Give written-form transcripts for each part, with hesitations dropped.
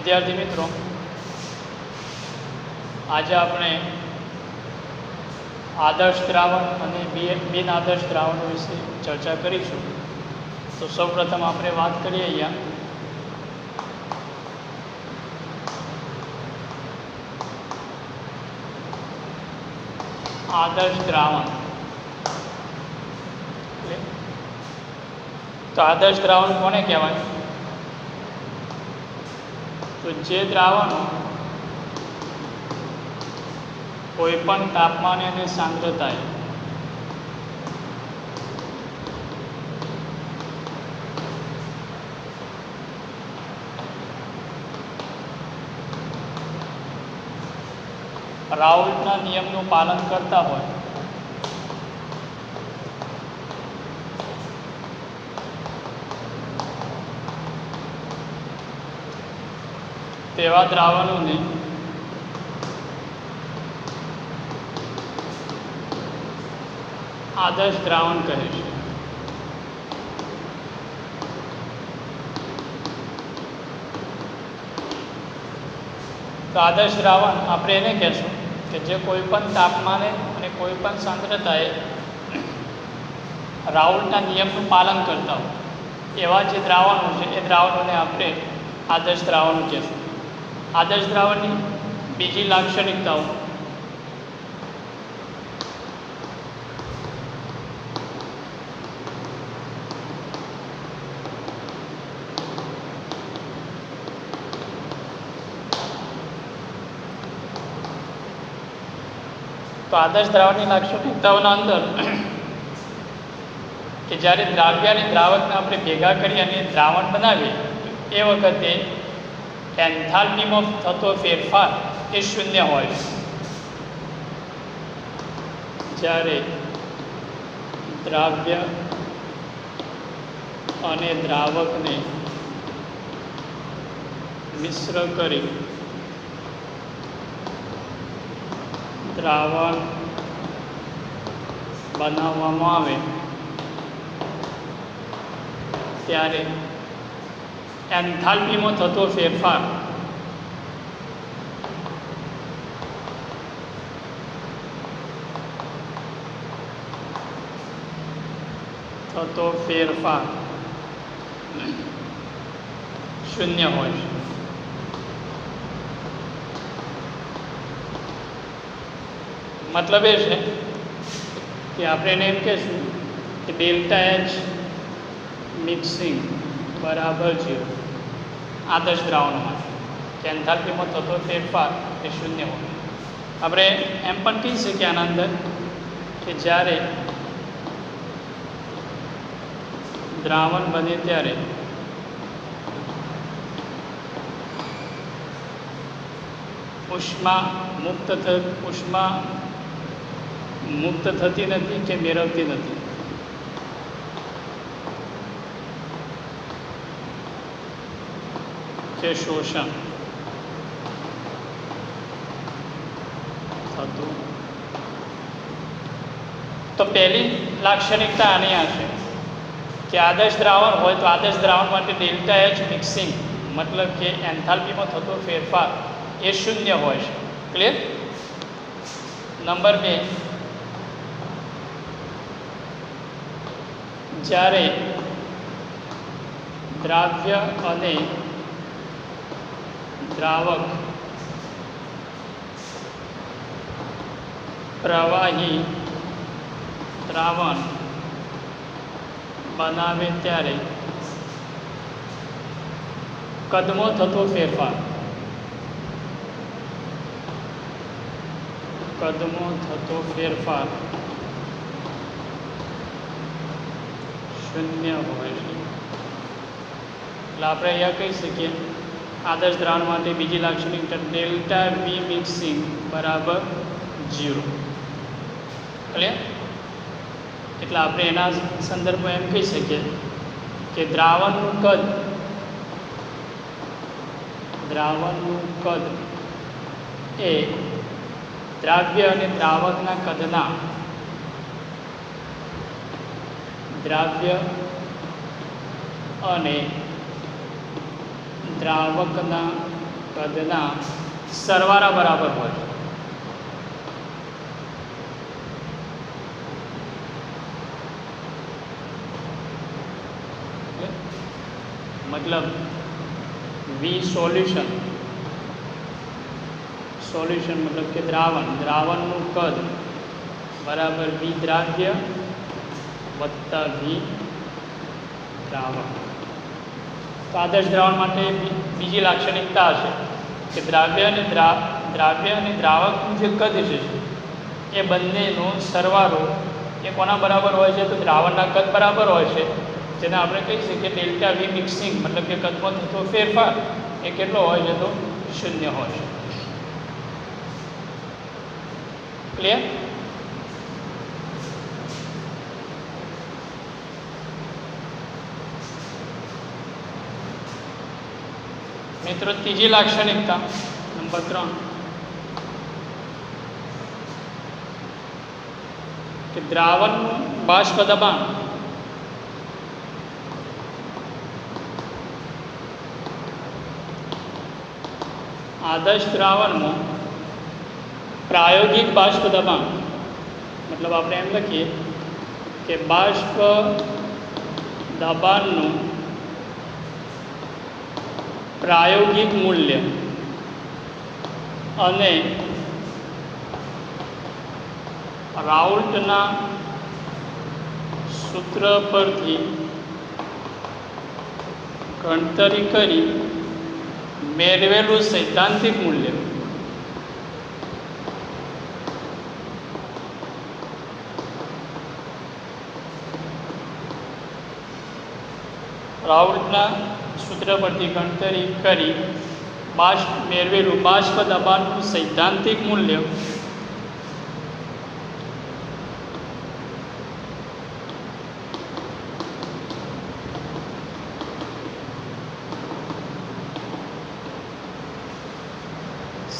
विद्यार्थी मित्रों, आज આપણે આદર્શ દ્રાવણ અને બિન આદર્શ દ્રાવણ વિશે ચર્ચા કરીશું। તો સૌપ્રથમ આપણે વાત કરીએ અહીંયા આદર્શ દ્રાવણ। તો આદર્શ દ્રાવણ કોને કહેવાય? તો જે દ્રાવણો કોઈપણ તાપમાને અને સાંદ્રતાએ રાઉલ્ટના નિયમનું પાલન કરતા હોય તેવા દ્રાવણોને આદર્શ દ્રાવણ કહે છે। તો આદર્શ દ્રાવણ આપણે એને કહેશું કે જે કોઈપણ તાપમાને અને કોઈપણ સાંદ્રતાએ રાઉલ્ટના નિયમનું પાલન કરતા હોય એવા જે દ્રાવણો છે એ દ્રાવણોને આપણે આદર્શ દ્રાવણો કહેશું। આદર્શ દ્રાવણની બીજી લાક્ષણિકતાઓ તો આદર્શ દ્રાવણની લાક્ષણિકતાઓના અંદર કે જ્યારે દ્રાવ્ય અને દ્રાવકને આપણે ભેગા કરી અને દ્રાવણ બનાવીએ એ વખતે એન્થાલ્પીમાં થતો ફેરફાર એ શૂન્ય હોય છે। જ્યારે દ્રાવ્ય અને દ્રાવકને મિશ્ર કરી દ્રાવણ બનાવવામાં આવે ત્યારે એન્થાલ્પીમાં થતો ફેરફાર શૂન્ય હોય છે। મતલબ એ છે કે આપણે એને એમ કહીશું કે ડેલ્ટા એચ મિક્સિંગ બરાબર 0 આદર્શ દ્રાવણોમાં કે એન્થાલ્પીમાં થતો ફેરફાર એ શૂન્ય હોય। આપણે એમ પણ કહી શકીએ આના અંદર કે જ્યારે દ્રાવણ બને ત્યારે ઉષ્મા મુક્ત થતી નથી કે મેળવતી નથી। કે શોષણ થતું। તો પહેલી લાક્ષણિકતા આની આ છે કે આદર્શ દ્રાવણ હોય તો આદર્શ દ્રાવણ માટે ડેલ્ટા એચ મિક્સિંગ મતલબ કે એન્થાલ્પીમાં થતો ફેરફાર એ શૂન્ય હોય છે। ક્લિયર? નંબર 2, જ્યારે દ્રાવ્ય અને દ્રાવક પ્રવાહી દ્રાવણ બનાવે ત્યારે કદમાં થતો ફેરફાર શૂન્ય હોય છે। એટલે આપણે અહીંયા કહી શકીએ આદર્શ દ્રાવણ માટે બીજી લાક્ષણિકતા ડેલ્ટા વી મિક્સિંગ બરાબર 0। એટલે આપણે એના સંદર્ભમાં એમ કહી શકીએ કે દ્રાવણનું કદ એ દ્રાવ્ય અને દ્રાવકના કદના દ્રાવ્ય અને દ્રાવકના કદના સરવાળા બરાબર હોય છે. मतलब V सोल्यूशन मतलब कि द्रावणનું કદ बराबर V द्राव्य वत्ता V द्रावण. तो आदर्श द्रावण માટે બીજી લાક્ષણિકતા હશે કે દ્રાવ્ય અને દ્રાવકનું જે કદ છે એ બંનેનો સરવાળો એ કોના બરાબર હોય છે? તો દ્રાવણના કદ બરાબર હોય છે, જેને આપણે કહી શકીએ ડેલ્ટા વી મિક્સિંગ, મતલબ કે કદમાં થતો ફેરફાર એ કેટલો હોય છે? તો 0 હોય છે. ક્લિયર? મિત્રો ત્રીજી લાક્ષણિકતા નંબર 3 કે દ્રાવણનું બાષ્પ દબાણ आदर्श द्रावण में प्रायोगिक बाष्प दबाण, मतलब આપણે એમ લખીએ કે બાષ્પ દબાણનું પ્રાયોગિક મૂલ્ય અને રાઉલ્ટના સૂત્ર પરથી ગણતરી કરી મેળવેલું સૈદ્ધાંતિક મૂલ્ય રાઉલ્ટના સૂત્ર પરથી ગણતરી કરી મેળવેલું બાષ્પ દબાણનું સૈદ્ધાંતિક મૂલ્ય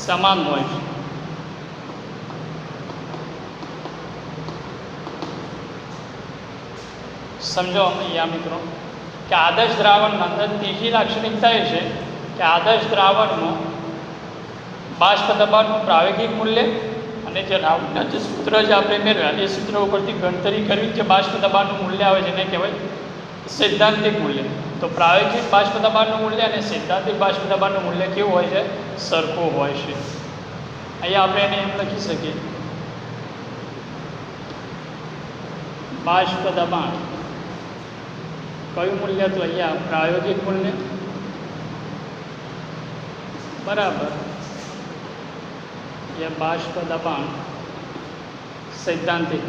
સમાન હોય છે. સમજો અહીંયા મિત્રો કે આદર્શ દ્રાવણના અંદર ત્રીજી લાક્ષણિકતા એ છે કે આદર્શ દ્રાવણનું બાષ્પ દબાણનું પ્રાયોગિક મૂલ્ય અને જે રાઉલ્ટના જે સૂત્ર જે આપણે મેળવ્યા એ સૂત્ર ઉપરથી ગણતરી કરવી જે બાષ્પ દબાણનું મૂલ્ય આવે છે એને કહેવાય સૈદ્ધાંતિક મૂલ્ય. તો પ્રાયોગિક બાષ્પ દબાણનું મૂલ્ય અને સૈદ્ધાંતિક બાષ્પ દબાણનું મૂલ્ય કેવું હોય છે? સરખું હોય છે. અહીંયા આપણે એને એમ લખી શકીએ બાષ્પ દબાણ કયું મૂલ્ય? તો અહીંયા પ્રાયોગિક મૂલ્ય બરાબર ये बाष्प दबाण सैद्धांतिक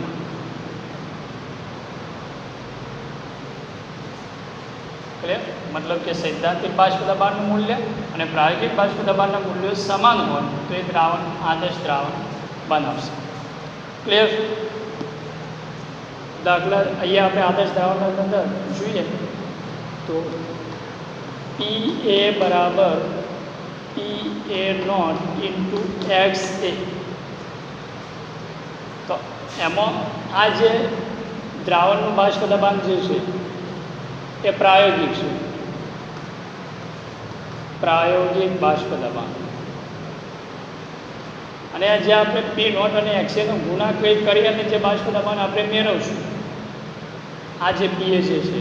मतलब कि सैद्धांतिक बाष्प दबाण मूल्य और प्रायोगिक बाष्प दबाण मूल्य समान हो तो ये द्रावण आदर्श द्रावण बनावशे. क्लियर? दाखला अहीं आपणे आदर्श द्रावण अंदर जोईए तो PA बराबर PA0 इंटू XA. तो एमां आ जे द्रावणनुं बाष्प दबाण जे छे ए प्रायोगिक छे, प्रायोगिक बाष्प दबाण અને જે આપણે P0 અને XA નો ગુણાકાર કરી અને જે બાષ્પ દબાણ આપણે મેળવશું આ જે PA જે છે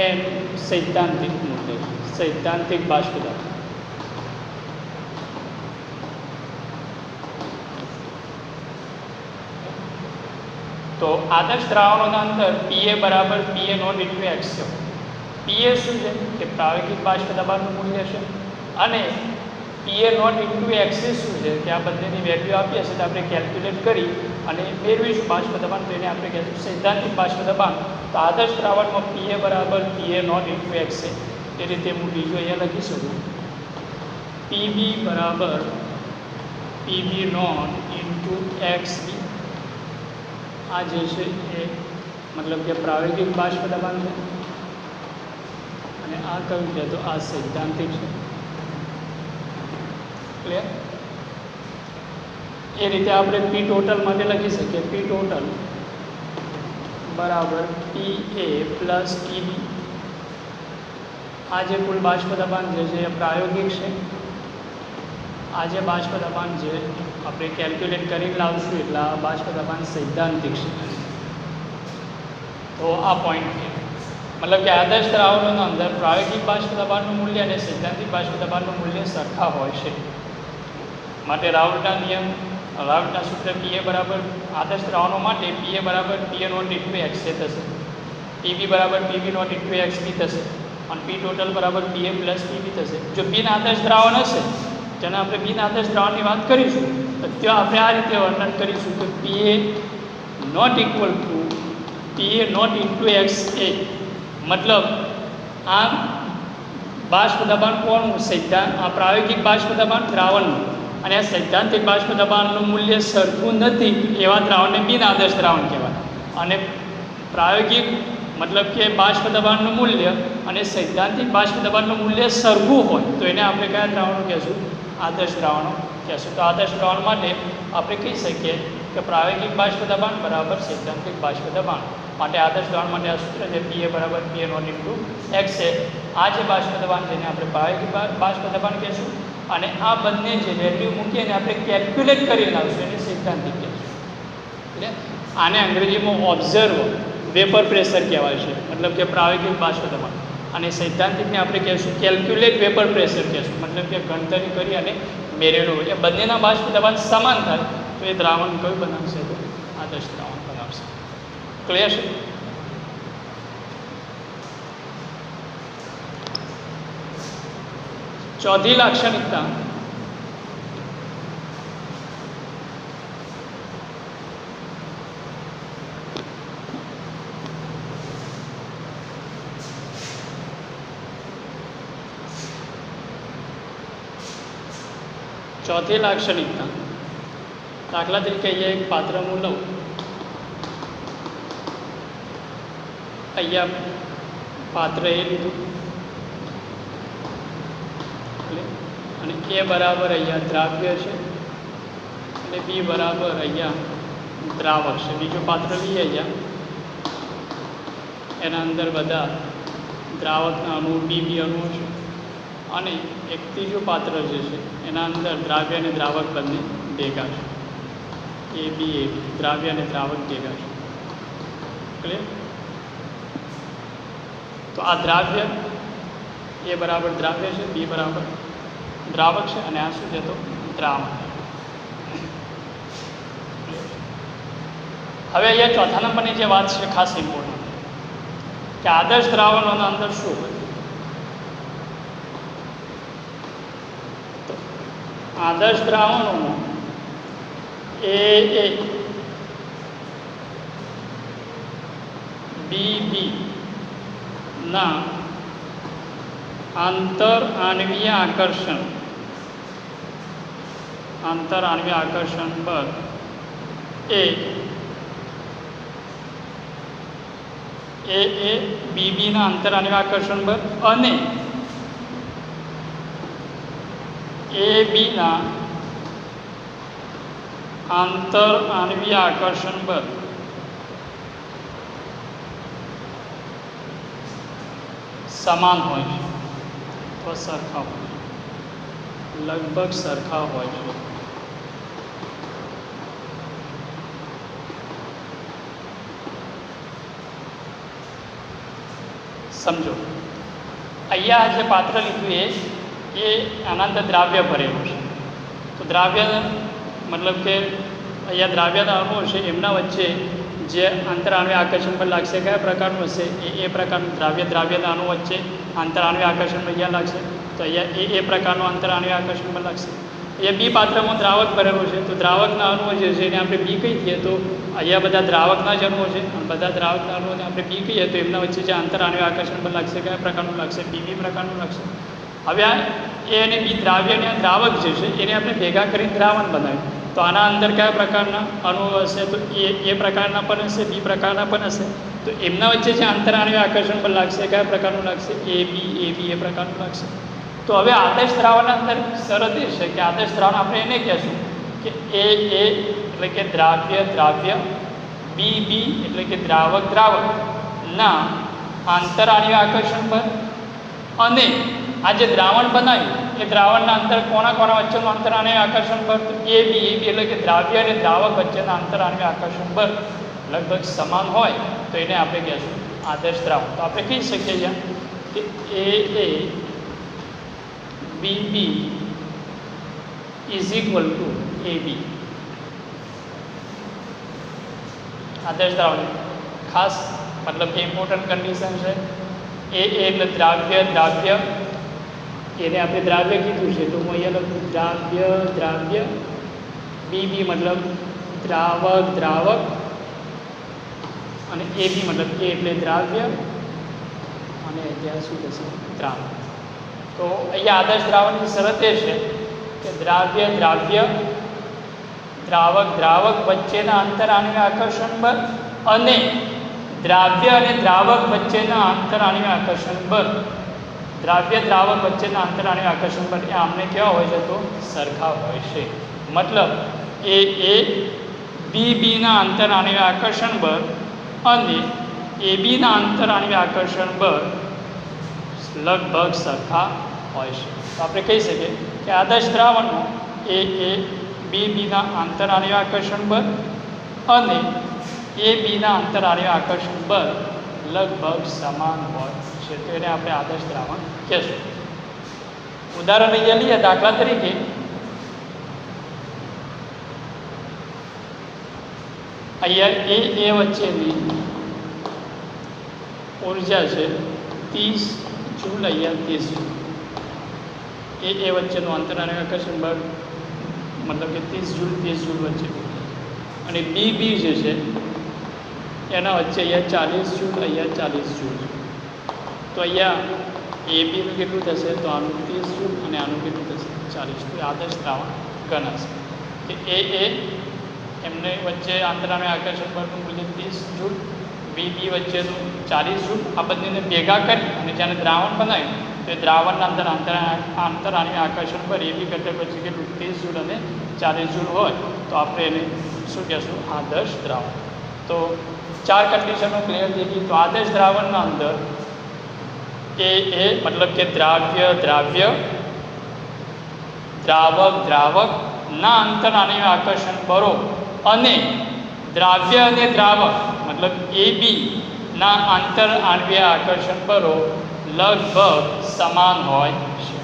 એનું સૈદ્ધાંતિક મૂલ્ય છે, સૈદ્ધાંતિક બાષ્પ દબાણ. तो आदर्श द्रावणों अंदर PA बराबर PA0 इंटू XA. PA शू है कि प्रायोगिक बाष्प दबाण मूल्य है और PA0 इंटू XA शू है कि आ बंने वेल्यू आपी हशे तो आपणे केल्क्युलेट करी अने मेळवीशुं बाष्प दबाण तो एने आपणे कहीशुं सैद्धांतिक बाष्प दबाण. तो आदर्श द्रावण में PA बराबर PA0 इंटू XA ए रीते हूँ बीजो अहींया लखी सकूँ PB बराबर PB0 इंटू XB. आ जे छे ए मतलब कि प्रायोगिक बाष्प दबाण है आ क्यों है तो आ सैद्धांतिक है. क्लियर? ए रीते आपणे P टोटल माटे लखी सकीए P टोटल बराबर PA प्लस PB. आ जे कुल बाष्प दबाण जे छे प्रायोगिक है આ જે બાષ્પ દબાણ છે આપણે કેલ્ક્યુલેટ કરીને લાવશું એટલે આ બાષ્પ દબાણ સૈદ્ધાંતિક છે. તો આ પોઈન્ટ છે, મતલબ કે આદર્શ દ્રાવણોના અંદર પ્રાયોગિક બાષ્પ દબાણનું મૂલ્ય અને સૈદ્ધાંતિક બાષ્પ દબાણનું મૂલ્ય સરખા હોય છે. માટે રાઉલ્ટના નિયમ, રાઉલ્ટના સૂત્ર PA બરાબર આદર્શ દ્રાવણો માટે PA બરાબર PA નોટ ઇન્ટુ XA થશે, PB બરાબર PB નોટ ઇન્ટુ XB થશે અને P ટોટલ બરાબર PA પ્લસ PB થશે. જો બિન આદર્શ દ્રાવણ હશે, જેને આપણે બિન આદર્શ દ્રાવણની વાત કરીશું, તો ત્યાં આપણે આ રીતે વર્ણન કરીશું કે PA not equal to PA not into XA, મતલબ આ બાષ્પ દબાણ કોનું? આ પ્રાયોગિક બાષ્પ દબાણ દ્રાવણનું, અને આ સૈદ્ધાંતિક બાષ્પ દબાણનું મૂલ્ય સરખું નથી એવા દ્રાવણને બિન આદર્શ દ્રાવણ કહેવાય. અને પ્રાયોગિક મતલબ કે બાષ્પ દબાણનું મૂલ્ય અને સૈદ્ધાંતિક બાષ્પ દબાણનું મૂલ્ય સરખું હોય તો એને આપણે કયા દ્રાવણો કહેશું? આદર્શ દ્રાવણો કહેશું. તો આદર્શ દ્રાવણ માટે આપણે કહી શકીએ કે પ્રાયોગિક બાષ્પ દબાણ બરાબર સૈદ્ધાંતિક બાષ્પ દબાણ. માટે આદર્શ દ્રાવણ માટે આ સૂત્ર છે PA બરાબર PA નોટ ઇન્ટુ XA. આ જે બાષ્પ દબાણ છે એને આપણે પ્રાયોગિક બાષ્પ દબાણ કહેશું, અને આ બંને જે વેલ્યુ મૂકીને આપણે કેલ્ક્યુલેટ કરી લાવશું એને સૈદ્ધાંતિક કહેશું. એટલે આને અંગ્રેજીમાં ઓબ્ઝર્વ વેપર પ્રેશર કહેવાય છે, મતલબ કે પ્રાયોગિક બાષ્પ દબાણ. અને સૈદ્ધાંતિકને આપણે કહેશું કેલ્ક્યુલેટ વેપર પ્રેશર કહેશું, મતલબ કે ગણતરી કરી અને મેળવેલું હોય. એ બંનેના બાષ્પ દબાણ સમાન થાય તો એ દ્રાવણ કયું બનાવશે? તો આદર્શ દ્રાવણ બનાવશે. ક્લિયર છે? ચોથી લાક્ષણિકતા દાખલા તરીકે અહીંયા એક પાત્ર હું લઉં, અહીંયા પાત્ર એ લીધું અને A બરાબર અહીંયા દ્રાવ્ય છે અને B બરાબર અહીંયા દ્રાવક છે. બીજું પાત્ર લઈએ અહીંયા, એના અંદર બધા દ્રાવકના અણુ BB અણુઓ છે, અને એક ત્રીજું પાત્ર જે છે એના અંદર દ્રાવ્ય અને દ્રાવક બંને ભેગા છે. AB દ્રાવ્ય અને દ્રાવક ભેગા છે. ક્લિયર? તો આ દ્રાવ્ય A બરાબર દ્રાવ્ય છે, B બરાબર દ્રાવક છે, અને આ શું છે? તો દ્રાવક. હવે અહીંયા ચોથા નંબરની જે વાત છે ખાસ ઇમ્પોર્ટન્ટ, કે આદર્શ દ્રાવણોના અંદર શું હોય? તો આદર્શ દ્રાવણોમાં AA BB ના આંતર આણ્વીય આકર્ષણ બળ એ BB ના આંતર આણ્વીય આકર્ષણ બળ અને AB ના આંતર આણ્વીય આકર્ષણ બળ સમાન હોય છે, તો સરખા હોય, લગભગ સરખા હોય છે. સમજો, અહીંયા જે પાત્ર લીધું એ આના અંદર દ્રાવ્ય ભરેલું છે. તો દ્રાવ્ય મતલબ કે અહીંયા દ્રાવ્યના અણુઓ છે, એમના વચ્ચે જે આંતર આણ્વીય આકર્ષણ બળ લાગશે કયા પ્રકારનું હશે? એ પ્રકારનું દ્રાવ્યના અણુ વચ્ચે આંતર આણ્વીય આકર્ષણ બળ અહીંયા લાગશે, તો અહીંયા એ પ્રકારનું આંતર આણ્વીય આકર્ષણ બળ લાગશે. અહીંયા B પાત્રમાં દ્રાવક ભરેલું છે, તો દ્રાવકના અણુઓ જે છે એને આપણે B કહી દઈએ, તો અહીંયા બધા દ્રાવકના જ અણુઓ છે, બધા દ્રાવકના અણુઓને આપણે B કહીએ તો એમના વચ્ચે જે આંતર આણ્વીય આકર્ષણ બળ લાગશે કયા પ્રકારનું લાગશે? BB પ્રકારનું લાગશે. હવે આ A અને B દ્રાવ્ય અને દ્રાવક જે છે એને આપણે ભેગા કરીને દ્રાવણ બનાવ્યું, તો આના અંદર કયા પ્રકારના અણુઓ હશે? તો એ પ્રકારના પણ હશે, B પ્રકારના પણ હશે. તો એમના વચ્ચે જે આંતર આણ્વીય આકર્ષણ બળ લાગશે કયા પ્રકારનું લાગશે? AB એ પ્રકારનું લાગશે. તો હવે આદર્શ દ્રાવણના અંદર શરત એ છે કે આદર્શ દ્રાવણ આપણે એને કહેશું કે A એટલે કે દ્રાવ્ય, BB એટલે કે દ્રાવક ના આંતર આણ્વીય આકર્ષણ બળ અને આ જે દ્રાવણ બનાવ્યું એ દ્રાવણના અંતર કોના કોના વચ્ચેનું અંતર આણ્વિક આકર્ષણ બળ એ બી એટલે કે દ્રાવ્ય અને દ્રાવક વચ્ચેના અંતર આણ્વિક આકર્ષણ બળ લગભગ સમાન હોય તો એને આપણે કહીશું આદર્શ દ્રાવણ. તો આપણે કહી શકીએ છીએ કે એ બી બી ઇઝ ઇક્વલ ટુ એ બી. આદર્શ દ્રાવણ ખાસ મતલબ કે ઇમ્પોર્ટન્ટ કન્ડિશન છે. એ એટલે દ્રાવ્ય દ્રાવ્ય એને આપણે દ્રાવ્ય કીધું છે તો હું અહીંયા લખું દ્રાવ્ય દ્રાવ્ય. બી બી મતલબ દ્રાવક દ્રાવક અને એ બી મતલબ એ એટલે દ્રાવ્ય અને ત્યાં શું થશે દ્રાવક. તો અહીંયા આદર્શ દ્રાવણની શરત એ છે કે દ્રાવ્ય દ્રાવ્ય દ્રાવક દ્રાવક વચ્ચેના અંતર આણ્વિક આકર્ષણ બળ અને દ્રાવ્ય અને દ્રાવક વચ્ચેના અંતર આણ્વિક આકર્ષણ બળ દ્રાવ્ય દ્રાવક વચ્ચેના અંતર આણ્વિક આકર્ષણ બળ એ આમને કેવા હોય છે તો સરખા હોય છે. મતલબ એ બી બીના અંતર આણ્વિક આકર્ષણ બળ અને એ બીના અંતર આણ્વિક આકર્ષણ બળ લગભગ સરખા હોય છે. તો આપણે કહી શકીએ કે આદર્શ દ્રાવણનું એ બી બીના આંતર આણ્વિક આકર્ષણ બળ અને એ બીના આંતર આણ્વિક આકર્ષણ બળ લગભગ સમાન હોય છે. તો એને આપણે આદર્શ દ્રાવણ કહેશું. ઉદાહરણ અહીંયા લઈએ. દાખલા તરીકે અહીંયા એ વચ્ચેની ઉર્જા છે 30 જૂલ, અહીંયા 30 જૂલ. એ વચ્ચેનું અંતર આણ્વિક આકર્ષણ બળ મતલબ કે 30 જૂલ વચ્ચે અને બી બી જે છે એના વચ્ચે અહીંયા 40 જૂલ, અહીંયા 40 જૂલ. તો અહીંયા એ બીનું કેટલું થશે તો આનું 30 જૂલ અને આનું કેટલું થશે 40. તો આદર્શ દ્રાવણ ગણાશે કે એ એમને વચ્ચે આંતર આણ્વિક આકર્ષણ બળનું મૂલ્ય 30 જૂલ, બી બી વચ્ચેનું 40 જૂલ. આ બંનેને ભેગા કરી અને જ્યારે દ્રાવણ બનાવ્યું તો એ દ્રાવણના આંતર આણ્વિક આકર્ષણ બળ એ બી કરતાં પછી કેટલું 30 જૂલ અને 40 જૂલ હોય તો આપણે એને શું કહેશું આદર્શ દ્રાવણ. તો 4 કન્ડિશનો ક્લિયર થઈ ગઈ. તો આદર્શ દ્રાવણના અંદર એ મતલબ કે દ્રાવ્ય દ્રાવ્ય દ્રાવક દ્રાવક ના અંતર આણ્વિક આકર્ષણ બળો અને દ્રાવ્ય અને દ્રાવક મતલબ એ બી ના આંતર આણ્વિક આકર્ષણ બળો લગભગ સમાન હોય છે.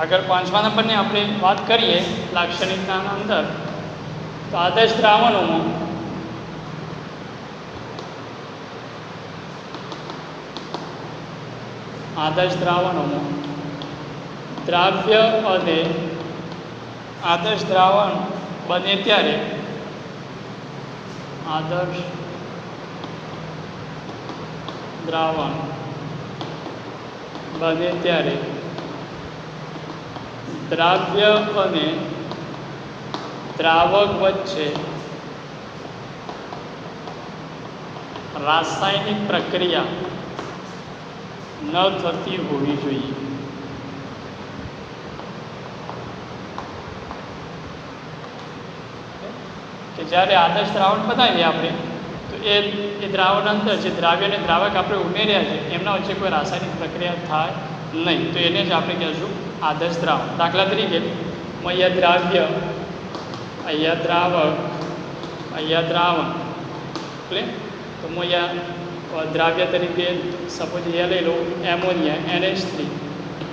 આગળ 5મા નંબરની આપણે વાત કરીએ લાક્ષણિકતાના અંદર. તો આદર્શ દ્રાવણોમાં દ્રાવ્ય અને આદર્શ દ્રાવણ બને ત્યારે આદર્શ દ્રાવણ બને ત્યારે દ્રાવ્ય અને દ્રાવક વચ્ચે રાસાયણિક પ્રક્રિયા ન થતી હોવી જોઈએ. કે જ્યારે આદર્શ દ્રાવણ બનાવીએ આપણે તો એ દ્રાવણ અંદર જે દ્રાવ્ય અને દ્રાવક આપણે ઉમેર્યા છે એમના વચ્ચે કોઈ રાસાયણિક પ્રક્રિયા થાય નહીં તો એને જ આપણે કહીશું આદર્શ દ્રાવણ. દાખલા તરીકે અહીંયા દ્રાવ્ય, અહીંયા દ્રાવક, અહીંયા દ્રાવણ એટલે તો હું અહીંયા દ્રાવ્ય તરીકે સપોઝ અહીંયા લઈ લઉં એમોનિયા NH3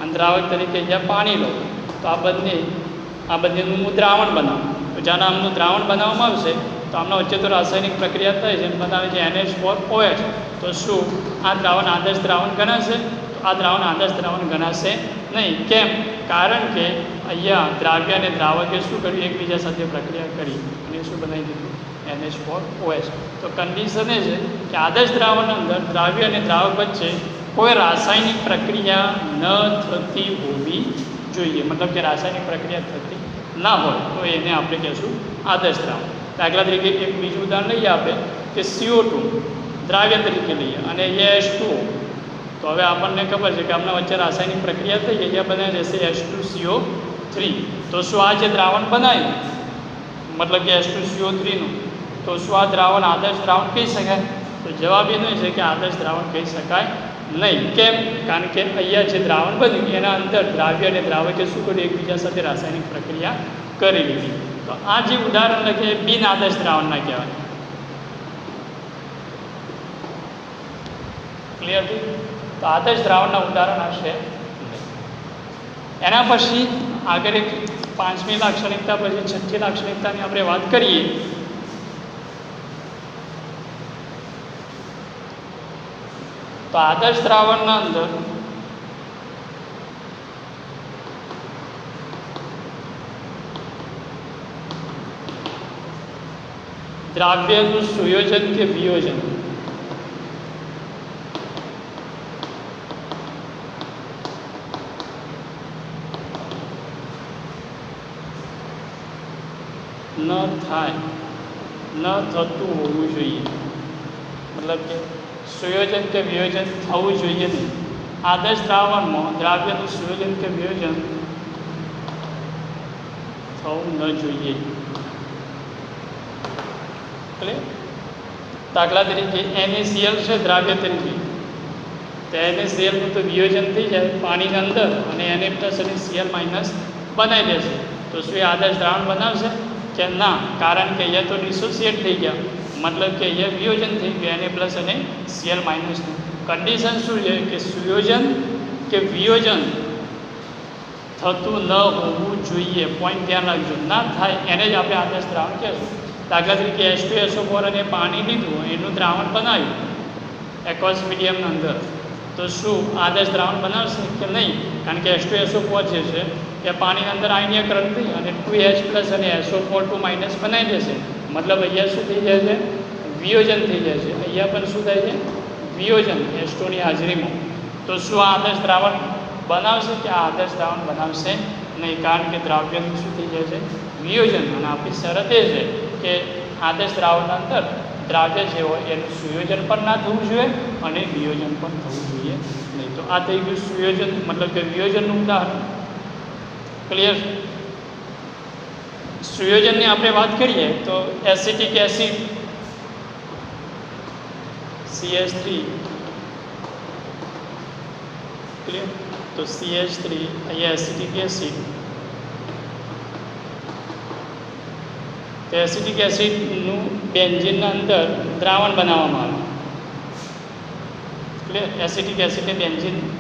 અને દ્રાવક તરીકે અહીંયા પાણી લઉં તો આ બંનેનું હું દ્રાવણ બનાવું. તો જ્યારે આમનું દ્રાવણ બનાવવામાં આવશે તો આમના વચ્ચે તો રાસાયણિક પ્રક્રિયા થાય છે બનાવે છે NH4OH. તો શું આ દ્રાવણ આદર્શ દ્રાવણ ગણાશે? તો આ દ્રાવણ આદર્શ દ્રાવણ ગણાશે નહીં. કેમ? કારણ કે અહીંયા દ્રાવ્ય અને દ્રાવકે શું કર્યું? એકબીજા સાથે પ્રક્રિયા કરી અને શું બનાવી દીધું? NH4OH. તો કન્ડિશન એ છે કે આદર્શ દ્રાવણ અંદર દ્રાવ્ય અને દ્રાવક વચ્ચે કોઈ રાસાયણિક પ્રક્રિયા ન થતી હોવી જોઈએ. મતલબ કે રાસાયણિક પ્રક્રિયા થતી ના હોય તો એને આપણે કહીશું આદર્શ દ્રાવણ. દાખલા તરીકે એક બીજું ઉદાહરણ લઈએ આપણે કે CO2 દ્રાવ્ય તરીકે લઈએ અને અહીંયા H2O. તો હવે આપણને ખબર છે કે આમના વચ્ચે રાસાયણિક પ્રક્રિયા થઈ અહીંયા બને રહેશે H2CO3 3. તો શું આ જે દ્રાવણ બનાવ્યું મતલબ કે H2CO3 નું, તો શું આ દ્રાવણ આદર્શ દ્રાવણ કહી શકાય? તો જવાબ એનો છે કે આદર્શ દ્રાવણ કહી શકાય નહીં. કેમ? કારણ કે અહીંયા જે દ્રાવણ બન્યું એના અંદર દ્રાવ્ય અને દ્રાવકે શું કર્યું? એકબીજા સાથે રાસાયણિક પ્રક્રિયા કરી લીધી. તો આ જે ઉદાહરણ લખે એ બિન આદર્શ દ્રાવણના કહેવાય. ક્લિયર થયું? તો આદર્શ દ્રાવણના ઉદાહરણ હશે. એના પછી આગળ એક 5મી લાક્ષણિકતા પછી 6ઠ્ઠી લાક્ષણિકતાની આપણે વાત કરીએ. તો આદર્શ દ્રાવણના અંદર દ્રાવ્યનું સુયોજન કે વિયોજન ન થાય, ન થતું હોવું જોઈએ. મતલબ કે સુયોજન કે વિયોજન થવું જોઈએ નહીં. આદર્શ દ્રાવણમાં દ્રાવ્યનું સુયોજન કે વિયોજન થવું ન જોઈએ. એટલે દાખલા તરીકે NaCl છે દ્રાવ્ય તરીકે, તો NaClનું તો વિયોજન થઈ જાય પાણીની અંદર અને Na પ્લસ અને Cl માઇનસ બનાવી દેશે. તો શું એ આદર્શ દ્રાવણ બનાવશે કે ના? કારણ કે અહીંયા તો ડિસોસિએટ થઈ ગયા, મતલબ કે અહીંયા વિયોજન થઈ ગયું Na પ્લસ અને Cl માઇનસનું. કન્ડિશન શું છે કે સુયોજન કે વિયોજન થતું ન હોવું જોઈએ. પોઈન્ટ ધ્યાન રાખજો, ના થાય એને જ આપણે આદર્શ દ્રાવણ કહેશું. દાખલા તરીકે H2SO4 અને પાણી લીધું, એનું દ્રાવણ બનાવ્યું એક્વસ મીડિયમના અંદર, તો શું આદર્શ દ્રાવણ બનાવશે કે નહીં? કારણ કે H2SO4 જે છે એ પાણીની અંદર આયનીયકરણ થઈ અને 2H પ્લસ અને SO4 2 માઇનસ બનાવી દેશે. મતલબ અહીંયા શું થઈ જાય છે? વિયોજન થઈ જાય છે. અહીંયા પણ શું થાય છે? વિયોજન H2ની હાજરીમાં. તો શું આ આદર્શ દ્રાવણ બનાવશે કે આ આદર્શ દ્રાવણ બનાવશે નહીં? કારણ કે દ્રાવ્યનું શું થઈ જાય છે? વિયોજન. અને આપણી શરત એ છે કે આદર્શ દ્રાવણના અંદર દ્રાવ્ય જે હોય એનું સુયોજન પણ ના થવું જોઈએ અને વિયોજન પણ થવું જોઈએ નહીં. તો આ થઈ ગયું સુયોજન મતલબ કે વિયોજનનું ઉદાહરણ. ક્લિયર? સુયોજનની આપણે વાત કરીએ તો એસિટિક એસિડ CH3, ક્લિયર? તો CH3 અહીંયા એસિટિક એસિડ, તો એસિટિક એસિડનું બેન્ઝીનના અંદર દ્રાવણ બનાવવામાં આવે. ક્લિયર? એસિટિક એસિડને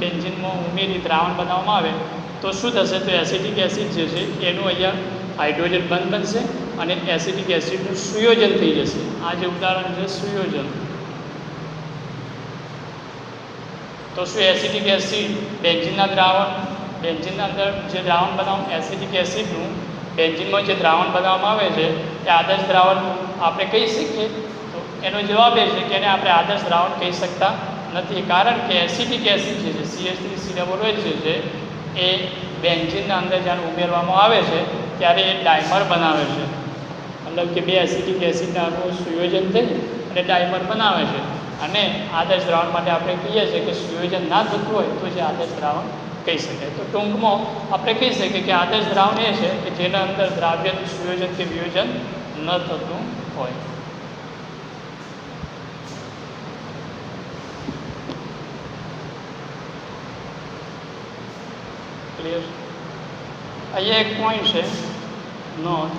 બેન્ઝીનમાં ઉમેરી દ્રાવણ બનાવવામાં આવે તો શું થશે? તો એસિટિક એસિડ જે છે એનું અહીંયા હાઇડ્રોજન બંધ બનશે અને એસિટિક એસિડનું સુયોજન થઈ જશે. આ જે ઉદાહરણ છે સુયોજન. તો શું એસિટિક એસિડ બેન્ઝીનના અંદર જે દ્રાવણ બનાવવામાં એસિટિક એસિડનું બેન્ઝીનમાં જે દ્રાવણ બનાવવામાં આવે છે એ આદર્શ દ્રાવણ આપણે કહી શકીએ? તો એનો જવાબ એ છે કે એને આપણે આદર્શ દ્રાવણ કહી શકતા નથી. કારણ કે એસિટિક એસિડ જે છે CH3COOH જે છે એ બેન્ઝીનના અંદર જ્યારે ઉમેરવામાં આવે છે ત્યારે એ ડાયમર બનાવે છે. મતલબ કે બે એસિટિક એસિડના અણુઓ સુયોજન થઈ અને ડાયમર બનાવે છે. અને આદર્શ દ્રાવણ માટે આપણે કહીએ છીએ કે સુયોજન ના થતું હોય તો જે આદર્શ દ્રાવણ કહી શકાય. તો ટૂંકમાં આપણે કહી શકીએ કે આદર્શ દ્રાવણ એ છે કે જેના અંદર દ્રાવ્યનું સુયોજન કે વિયોજન ન થતું હોય. ક્લિયર? અહીંયા એક પોઈન્ટ છે નોંધ.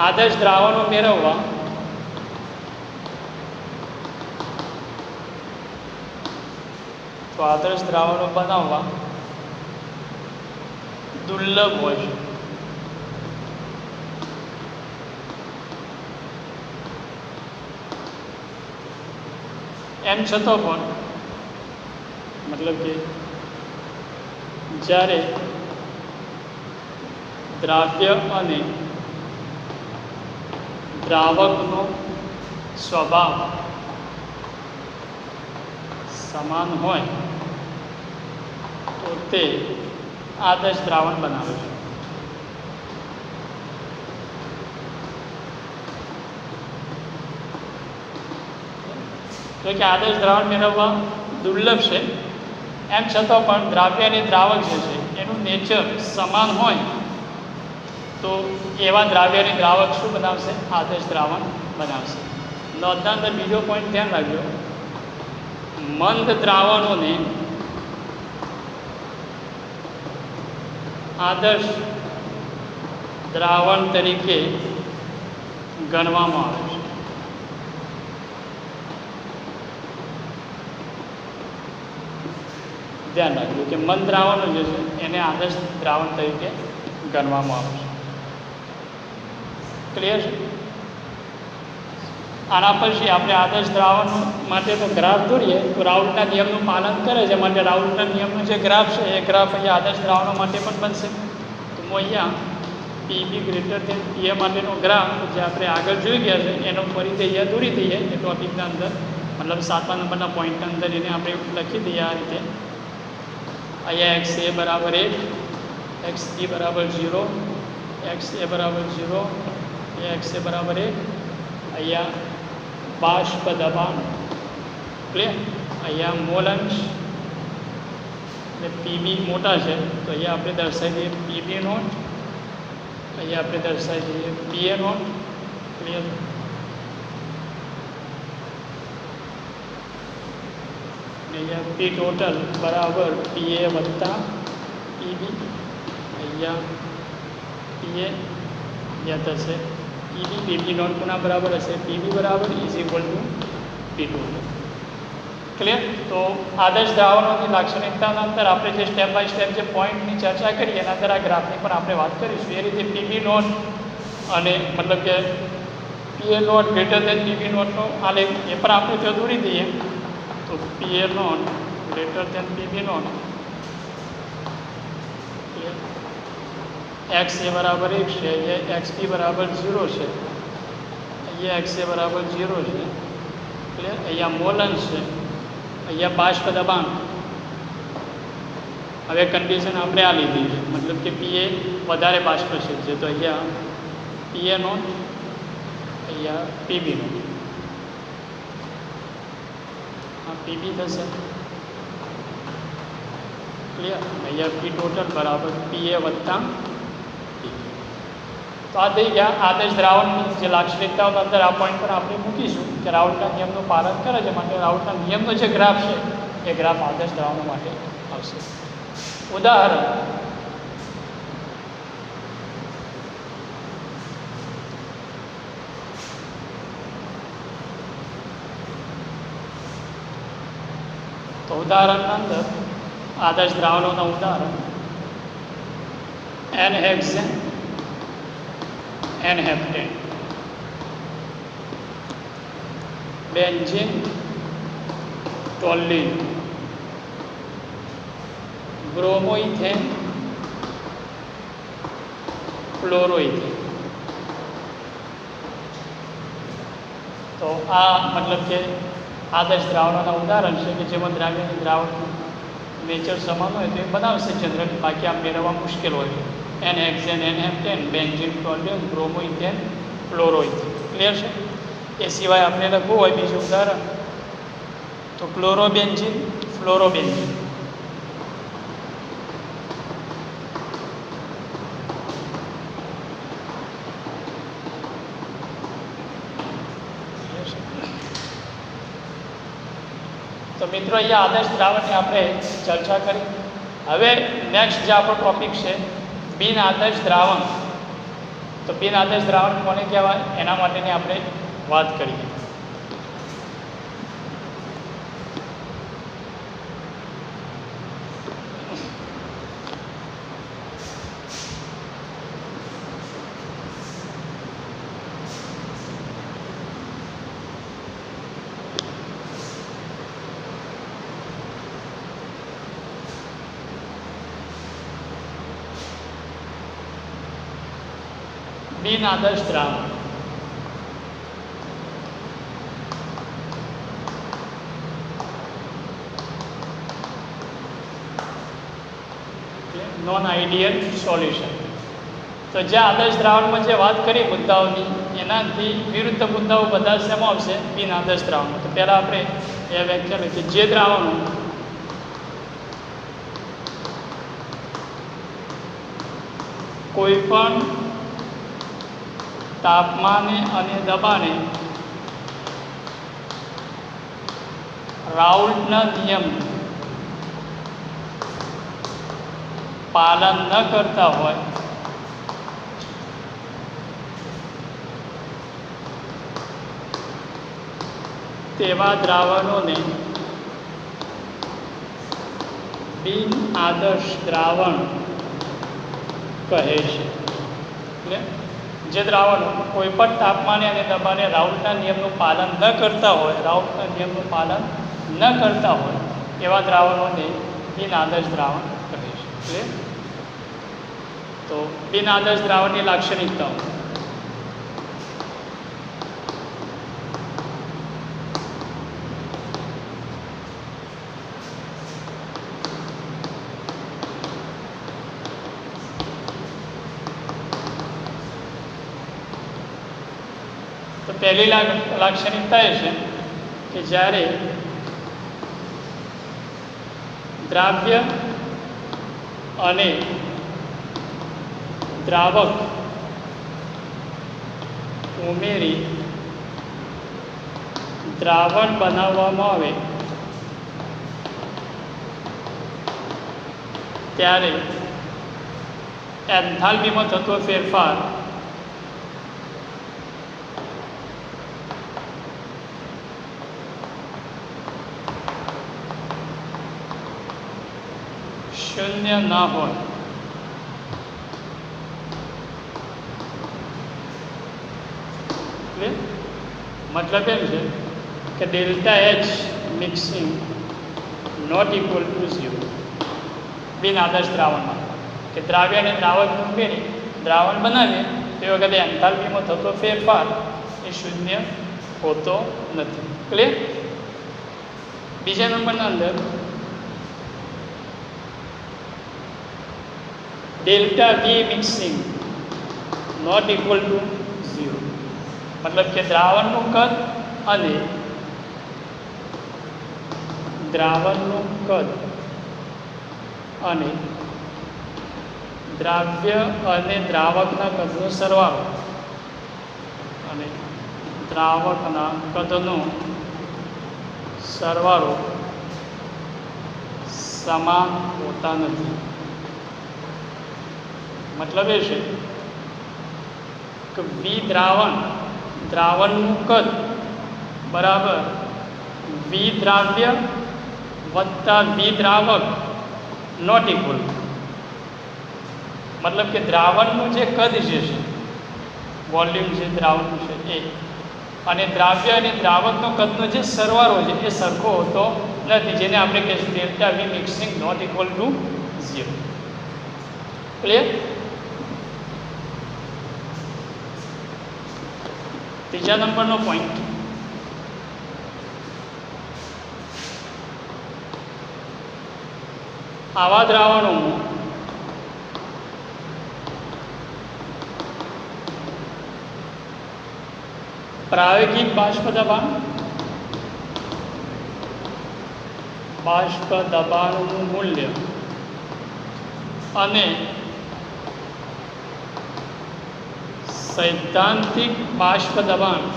આદર્શ દ્રાવણો મેળવવા તો આદર્શ દ્રાવણો બનાવવા દુર્લભ હોય છે. એમ છતાં પણ મતલબ કે જ્યારે દ્રાવ્ય અને દ્રાવકનો સ્વભાવ સમાન હોય તો તે આદર્શ દ્રાવણ બનાવે છે. તો કે આદર્શ દ્રાવણ મેળવવા દુર્લભ છે એમ છતાં પણ દ્રાવ્ય અને દ્રાવક જે છે એનું નેચર સમાન હોય તો એવા દ્રાવ્ય અને દ્રાવક શું બનાવશે? આદર્શ દ્રાવણ બનાવશે. નોંધના અંદર બીજો પોઈન્ટ ધ્યાન રાખજો, મંદ દ્રાવણોને આદર્શ દ્રાવણ તરીકે ગણવામાં આવે છે. ધ્યાન રાખજો કે મંદ દ્રાવણો જે છે એને આદર્શ દ્રાવણ તરીકે ગણવામાં આવે છે. ક્લિયર છે? આના પછી આપણે આદર્શ દ્રાવણ માટે તો ગ્રાફ દોરીએ તો રાઉલ્ટના નિયમનું પાલન કરે છે, માટે રાઉલ્ટના નિયમનો જે ગ્રાફ છે એ ગ્રાફ અહીંયા આદર્શ દ્રાવણો માટે પણ બનશે. તો હું અહીંયા પીબી ગ્રેટર દેન પીએ માટેનો ગ્રાફ જે આપણે આગળ જોઈ ગયા છે એનો ફરીથી અહીંયા દોરી દઈએ એ ટોપિકના અંદર, મતલબ 7મા નંબરના પોઈન્ટના અંદર એને આપણે લખી દઈએ આ રીતે. અહીંયા એક્સ એ બરાબર 1, એક્સ બી બરાબર 0, એક્સ એ બરાબર 0, એક્સ એ બરાબર 1. અહીંયા બાષ્પ દબાણ, ક્લિયર? અહીંયા મોલ અંશ એટલે પીબી મોટા છે તો અહીંયા આપણે દર્શાવી દઈએ પીબી નોટ, અહીંયા આપણે દર્શાવી દઈએ પીએ નોટ, ક્લિયર? અહીંયા પી ટોટલ બરાબર પીએ વત્તા પીબી, અહીંયા પીએ અહીંયા થશે પીબી, પીબી નોટ કોના બરાબર હશે? પીબી બરાબર is equal to P total. Clear? તો આદર્શ દ્રાવણોની લાક્ષણિકતાના અંદર આપણે જે સ્ટેપ બાય સ્ટેપ જે પોઈન્ટની ચર્ચા કરી એના અંદર આ ગ્રાફની પણ આપણે વાત કરીશું. એ રીતે પીબી નોટ અને મતલબ કે P A nought greater than P B નોટનો આલેખ એ પણ આપણે જો દોરી દઈએ તો P A nought greater than P B nought, X A બરાબર 1 છે, અહીંયા એક્સ બી બરાબર 0 છે, અહીંયા એક્સ એ બરાબર 0 છે, ક્લિયર? અહીંયા મોલ અંશ છે, અહીંયા બાષ્પ દબાણ. હવે કન્ડિશન આપણે આ લીધી છે, મતલબ કે પીએ વધારે બાષ્પશીલ છે તો અહીંયા પીએ નોટ, અહીંયા પીબી નોટ, આ પીબી થશે, ક્લિયર? અહીંયા પી ટોટલ બરાબર પીએ વત્તા. તો આ થઈ ગયા આદર્શ દ્રાવણની જે લાક્ષણિકતાઓના અંદર આ પોઈન્ટ પર આપણે મૂકીશું કે રાઉલ્ટના નિયમનું પાલન કરે છે, માટે રાઉલ્ટના નિયમનો જે ગ્રાફ છે એ ગ્રાફ આદર્શ દ્રાવણો માટે આવશે. ઉદાહરણ, તો ઉદાહરણના અંદર આદર્શ દ્રાવણોના ઉદાહરણ N-હેક્સેન, N-હેપ્ટેન, બેન્ઝીન, ટોલ્યુઇન, બ્રોમોઇથેન, ક્લોરોઇથેન. તો આ મતલબ કે આદર્શ દ્રાવણોના ઉદાહરણ છે કે જેમાં દ્રાવ્યની દ્રાવણનું નેચર સમાન હોય તો એ બનાવશે જનરલી, બાકી આ મેળવવા મુશ્કેલ હોય. N-હેક્સેન, N-હેપ્ટેન, બેન્ઝીન, ટોલ્યુઇન, બ્રોમોઇથેન, ક્લોરોઇથેન. ક્લિયર છે? એ સિવાય આપણે લખવું હોય બીજું ઉદાહરણ તો ક્લોરોબેન્ઝીન, ફ્લોરોબેન્ઝીન. તો મિત્રો અહીંયા આદર્શ દ્રાવણની આપણે ચર્ચા કરી. હવે નેક્સ્ટ જે આપણો ટોપિક છે બિન આદર્શ દ્રાવણ. તો બિન આદર્શ દ્રાવણ કોને કહેવાય એના માટેની આપણે વાત કરીએ. બિન આદર્શ દ્રાવણ. Non ideal solution. તો જે આદર્શ દ્રાવણમાં જે વાત કરી મુદ્દાઓની એનાથી વિરુદ્ધ મુદ્દાઓ બધા શેમાં આવશે? બિન આદર્શ દ્રાવણો. તો પહેલાં આપણે એ વ્યાખ્યા લખીએ જે દ્રાવણો કોઈપણ તાપમાને અને દબાણે રાઉલ્ટના નિયમનું પાલન ન કરતા હોય તેવા દ્રાવણોને બિન આદર્શ દ્રાવણ કહે છે. એટલે જે દ્રાવણો કોઈપણ તાપમાને અને દબાણે રાઉલ્ટના નિયમનું પાલન ન કરતા હોય એવા દ્રાવણોને બિન આદર્શ દ્રાવણ કહે છે. એટલે તો બિન આદર્શ દ્રાવણની લાક્ષણિકતાઓ. તો પહેલી લાક્ષણિકતા એ છે કે જ્યારે દ્રાવ્ય અને દ્રાવક ઉમેરી દ્રાવણ બનાવવામાં આવે ત્યારે એન્થાલ્પીમાં થતો ફેરફાર શૂન્ય ના હોય. એટલે મતલબ એમ છે કે delta H mixing not equal to 0 બિન આદર્શ દ્રાવણમાં કે દ્રાવ્ય અને દ્રાવક ઉમેરી દ્રાવણ બનાવીએ તે વખતે એન્થાલ્પીમાં થતો ફેરફાર એ શૂન્ય હોતો નથી. ક્લિયર? બીજા નંબરના અંદર delta V mixing not equal to 0 મતલબ કે દ્રાવણનું કદ અને દ્રાવ્ય અને દ્રાવકના કદનો સરવાળો અને દ્રાવકના કદનો સરવાળો સમાન હોતા નથી. મતલબ એ છે કે વી દ્રાવણનું કદ બરાબર વી દ્રાવ્ય વત્તા વી દ્રાવક નોટ ઇક્વલ. મતલબ કે દ્રાવણનું જે કદ જે છે વોલ્યુમ જે દ્રાવણનું છે એ અને દ્રાવ્ય અને દ્રાવકનો કદનો જે સરવાળો છે એ સરખો હોતો નથી, જેને આપણે કહીશું delta V mixing not equal to 0. Clear? ત્રીજા નંબરનો પોઈન્ટ આવા દ્રાવણોનું પ્રાયોગિક બાષ્પ દબાણનું મૂલ્ય અને સૈદ્ધાંતિક બાષ્પ દબાણનું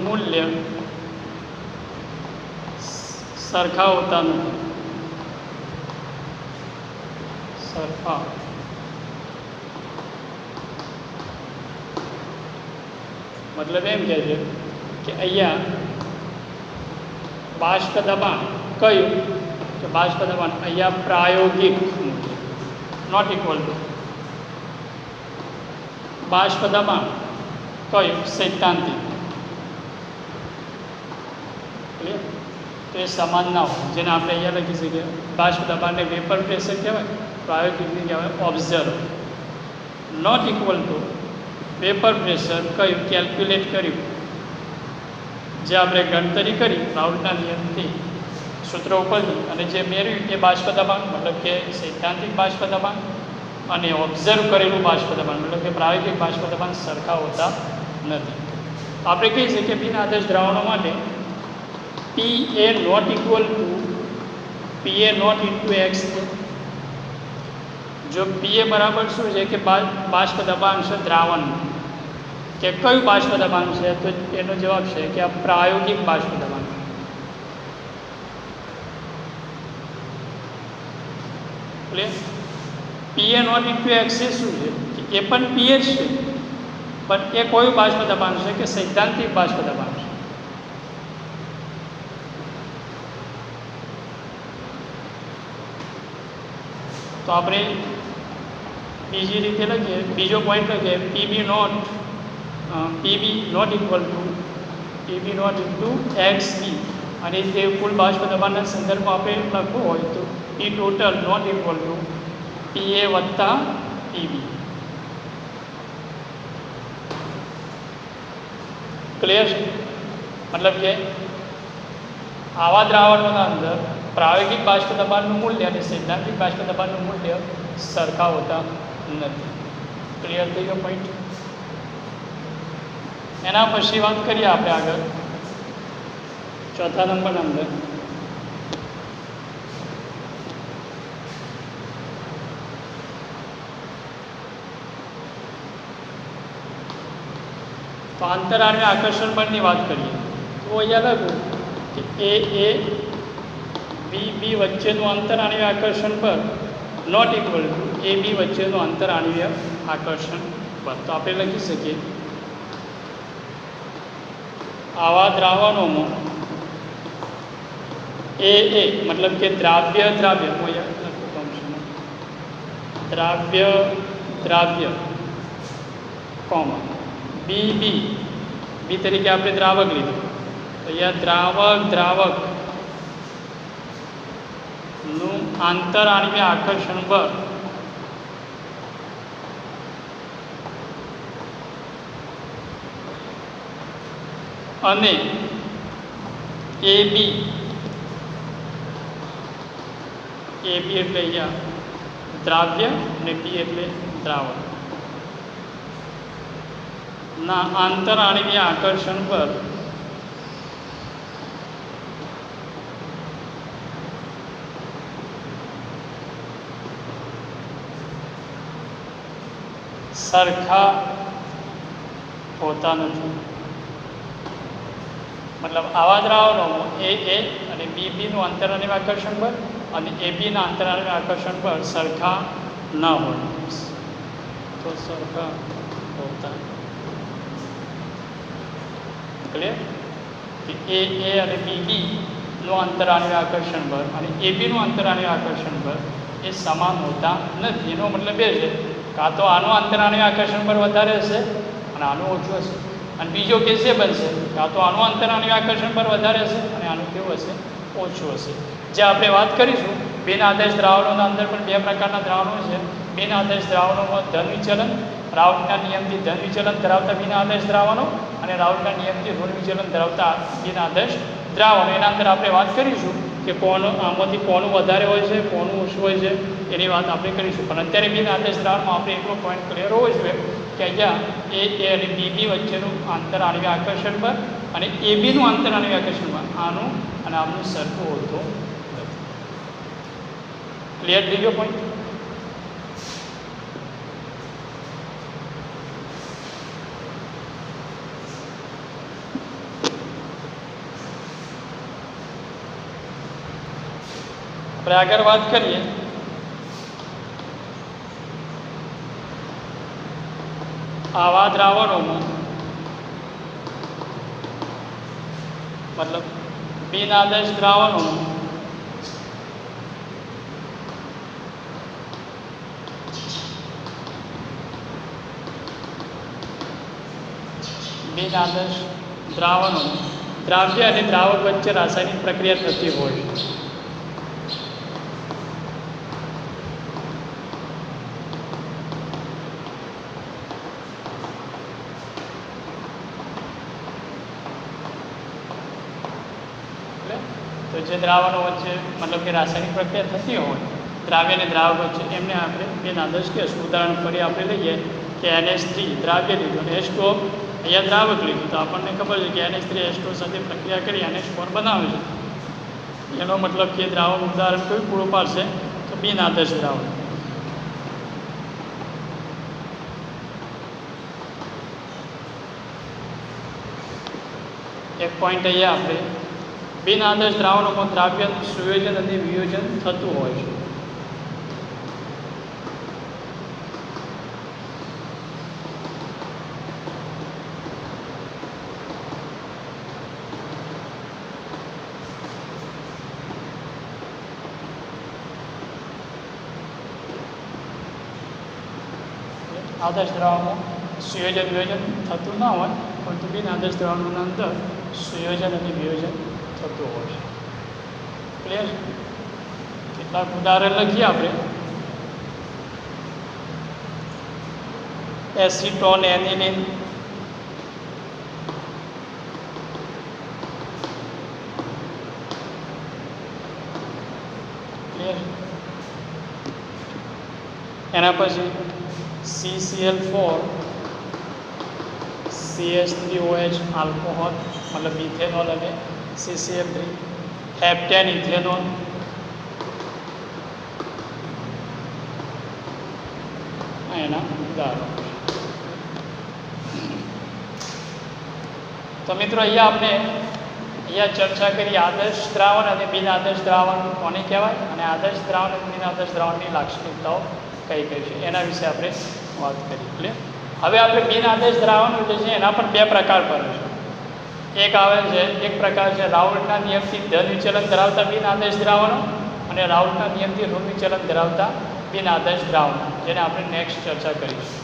મૂલ્ય સરખા હોતા નથી. મતલબ એમ કહે છે કે અહીંયા બાષ્પ દબાણ કયું કે બાષ્પ દબાણ અહીંયા પ્રાયોગિક નોટ ઇક્વલ ટુ બાષ્પ દબાણ કયું સૈદ્ધાંતિક. ક્લિયર? તો એ સમાન ના હોય, જેને આપણે અહીંયા લખી શકીએ બાષ્પ દબાણને વેપર પ્રેશર કહેવાય, પ્રાયોગિકને કહેવાય observe. Not equal to vapour pressure કયું કેલ્ક્યુલેટ કર્યું, જે આપણે ગણતરી કરી રાઉલ્ટના નિયમથી સૂત્ર ઉપરથી અને જે મેળવ્યું એ બાષ્પ દબાણ મતલબ કે સૈદ્ધાંતિક બાષ્પ દબાણ અને ઓબ્ઝર્વ કરેલું બાષ્પ દબાણ મતલબ કે પ્રાયોગિક બાષ્પ દબાણ સરખા હોતા નથી. આપણે કહી શકીએ કે બિન આદર્શ દ્રાવણો માટે P A nought equal to P A nought into X છે જો પીએ બરાબર શું છે કે બાષ્પ દબાણ છે દ્રાવણ કે કયું બાષ્પ દબાણ છે, તો એનો જવાબ છે કે આ પ્રાયોગિક બાષ્પ દબાણ. એટલે પીએ નોટ ઇન્ટુ એક્સ એ શું છે કે એ પણ પીએ જ છે, પણ એ કયું બાષ્પ દબાણ છે કે સૈદ્ધાંતિક બાષ્પ દબાણ છે. તો આપણે બીજી રીતે લખીએ, બીજો પોઈન્ટ લખીએ P B nought equal to X B, અને તે કુલ બાષ્પ દબાણના સંદર્ભમાં આપણે લખવું હોય તો P total nought equal to P A વત્તા પીબી. ક્લિયર છે? મતલબ કે આવા દ્રાવણોના અંદર પ્રાયોગિક બાષ્પ દબાણનું મૂલ્ય અને સૈદ્ધાંતિક બાષ્પ દબાણનું મૂલ્ય સરખા હોતા નથી. ક્લિયર થઈ ગયો પોઈન્ટ? એના પછી વાત કરીએ આપણે આગળ ચોથા નંબરના અંદર. તો આંતરાણ્વીય આકર્ષણ બળની વાત કરીએ તો અહીંયા લખું કે એ બી વચ્ચેનું આંતરાણ્વીય આકર્ષણ બળ નોટ ઇક્વલ ટુ એ બી વચ્ચેનું આંતરાણ્વીય આકર્ષણ બળ. તો આપણે લખી શકીએ આવા દ્રાવણોમાં એ મતલબ કે દ્રાવ્ય કોમા બી તરીકે આપણે દ્રાવક લીધું, તો અહીંયા દ્રાવક નું આંતરાણ્વીય આકર્ષણ બળ અને એ બી એટલે અહીંયા દ્રાવ્ય અને બી એટલે દ્રાવક ના આંતરાણ્વીય આકર્ષણ પર સરખા હોતા નથી. મતલબ આવા દ્રાવણોમાં એ અને બીનું આંતરાણ્વીય આકર્ષણ બળ અને એબીના આંતરાણ્વીય આકર્ષણ બળ સરખા ન હોય, તો સરખા હોતા. ક્લિયર? એ અને બીનું આંતરાણ્વીય આકર્ષણ બળ અને એબીનું આંતરાણ્વીય આકર્ષણ બળ એ સમાન હોતા નથી. એનો મતલબ એ છે કાં તો આનું આંતરાણ્વીય આકર્ષણ બળ વધારે હશે અને આનું ઓછું હશે, અને બીજો કેસ એ બનશે કાં તો આનું આંતરાણ્વીય આકર્ષણ બળ વધારે હશે અને આનું કેવું હશે? ઓછું હશે. જે આપણે વાત કરીશું બિન આદર્શ દ્રાવણોના અંદર પણ બે પ્રકારના દ્રાવણો છે. બિન આદર્શ દ્રાવણોમાં ધન વિચલન, રાઉટના નિયમથી ધન વિચલન ધરાવતા બિન આદર્શ દ્રાવણો અને રાઉટના નિયમથી ઋણ વિચલન ધરાવતા બિન આદર્શ દ્રાવણો. એના અંદર આપણે વાત કરીશું કે આમાંથી કોનું વધારે હોય છે, કોનું ઓછું હોય છે, એની વાત આપણે કરીશું. પણ અત્યારે બિન આદર્શ દ્રાવણમાં આપણે એટલો પોઈન્ટ ક્લિયર હોવો જોઈએ કે અહીંયા એ અને બીબી વચ્ચેનું આંતરાણ્વીય આકર્ષણ બળ અને એબીનું આંતરાણ્વીય આકર્ષણ બળ આનું અને આમનું સરખું હોતું નથી. ક્લિયર થઈ ગયો પોઈન્ટ? આપણે આગળ વાત કરીએ આવા દ્રાવણોમાં મતલબ બિન આદર્શ દ્રાવણોમાં દ્રાવ્ય અને દ્રાવક વચ્ચે રાસાયણિક પ્રક્રિયા થતી હોય. તો જે દ્રાવણો વચ્ચે મતલબ કે રાસાયણિક પ્રક્રિયા થતી હોય દ્રાવ્ય અને દ્રાવક વચ્ચે એમને આપણે બિન આદર્શ કહીશું. ઉદાહરણ ફરી આપણે લઈએ કે NH3 દ્રાવ્ય લીધું અને H2O અહીંયા દ્રાવક લીધું, તો આપણને ખબર છે કે NH3 H2O સાથે પ્રક્રિયા કરી NH4 બનાવે છે. એનો મતલબ કે દ્રાવણ ઉદાહરણ કયું પૂરું પાડશે? તો બિન આદર્શ દ્રાવણ. એક પોઈન્ટ અહીંયા આપણે બિન આદર્શ દ્રાવણોમાં દ્રાવ્ય સુયોજન અને વિયોજન થતું હોય છે. આદર્શ દ્રાવણમાં સુયોજન વિયોજન થતું ના હોય, પરંતુ બિન આદર્શ દ્રાવણોના અંદર સુયોજન અને વિયોજન થતું હોય છે. ક્લિયર? કેટલાક ઉદાહરણ લખીએ આપણે. Acetone aniline, clear? એના પછી CCl4 CH3OH આલ્કોહોલ મતલબ ઇથેનોલ અને CCl3 હેપ્ટેન ઇથેનોલ, એના ઉદાહરણો. તો મિત્રો અહીંયા ચર્ચા કરી આદર્શ દ્રાવણ અને બિન આદર્શ દ્રાવણ કોને કહેવાય અને આદર્શ દ્રાવણ અને બિન આદર્શ દ્રાવણની લાક્ષણિકતાઓ કઈ કઈ છે એના વિશે આપણે વાત કરી. એટલે હવે આપણે બિન આદર્શ દ્રાવણ જે છે એના પણ બે પ્રકાર પડે છે. એક પ્રકાર છે રાઉલ્ટના નિયમથી ધન વિચલન ધરાવતા બિન આદર્શ દ્રાવણો અને રાઉલ્ટના નિયમથી ઋણ વિચલન ધરાવતા બિન આદર્શ દ્રાવણો, જેને આપણે નેક્સ્ટ ચર્ચા કરીશું.